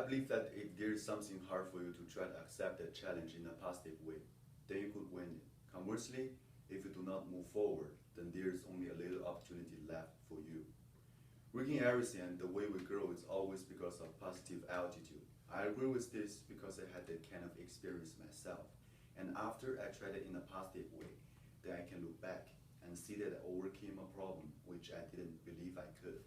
believe that if there is something hard for you to try to accept that challenge in a positive way, then you could win it. Conversely, if you do not move forward, then there is only a little opportunity left for you. Working everything and the way we grow is always because of positive attitude. I agree with this because I had that kind of experience myself. And after I tried it in a positive way, then I can look back and see that I overcame a problem which I didn't believe I could.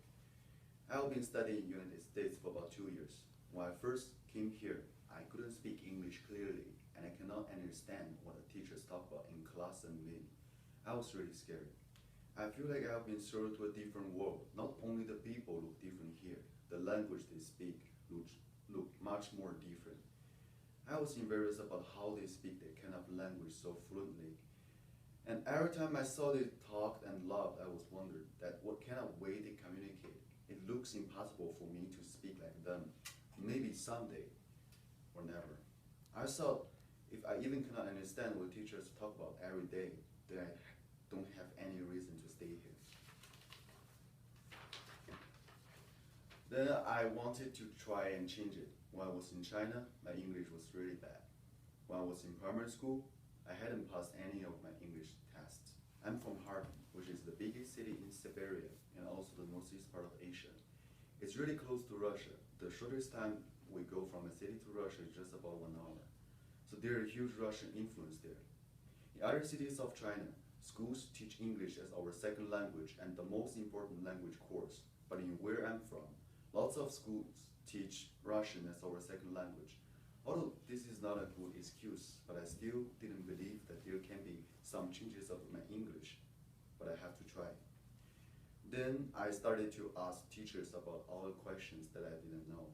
I've been studying in the United States for about 2 years. When I first came here, I couldn't speak English clearly and I cannot understand what the teachers talk about in class and meeting. I was really scared. I feel like I've been thrown to a different world. Not only the people look different here, the language they speak look much more different. I was embarrassed about how they speak that kind of language so fluently. And every time I saw they talked and laughed, I was wondering that what kind of way they communicate. It looks impossible for me to speak like them. Maybe someday, or never. I thought if I even cannot understand what teachers talk about every day, then I don't have any reason to stay here. Then I wanted to try and change it. When I was in China, my English was really bad. When I was in primary school, I hadn't passed any of my English tests. I'm from Harbin, which is the biggest city in Siberia and also the northeast part of Asia. It's really close to Russia. The shortest time we go from a city to Russia is just about 1 hour. So there is huge Russian influence there. In other cities of China, schools teach English as our second language and the most important language course. But in where I'm from, lots of schools teach Russian as our second language. Although this is not a good excuse, but I still didn't believe that there can be some changes of my English, but I have to try. Then I started to ask teachers about all the questions that I didn't know.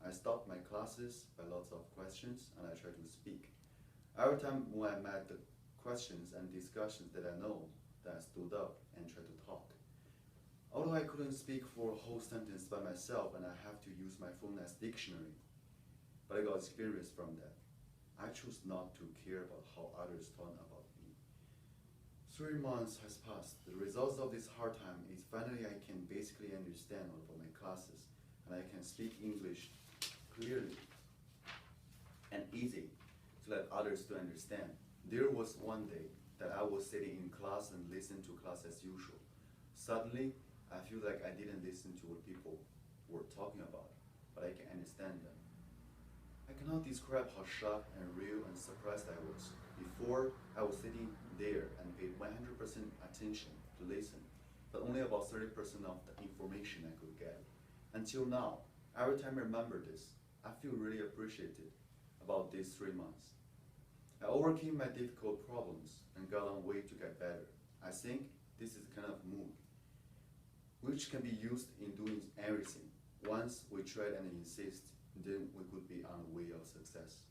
I stopped my classes by lots of questions and I tried to speak. Every time when I met the questions and discussions that I know, that I stood up and tried to talk. Although I couldn't speak for a whole sentence by myself and I have to use my phone as dictionary, but I got experience from that. I chose not to care about how others thought about me. 3 months has passed. The results of this hard time is finally I can basically understand all about my classes and I can speak English clearly and easy to let others to understand. There was one day that I was sitting in class and listening to class as usual. Suddenly, I feel like I didn't listen to what people were talking about, but I can understand them. I cannot describe how shocked and real and surprised I was. Before, I was sitting there and paid 100% attention to listen, but only about 30% of the information I could get. Until now, every time I remember this, I feel really appreciated about these 3 months. I overcame my difficult problems and got on way to get better. I think this is the kind of mood which can be used in doing everything. Once we try and insist, then we could be on the way of success.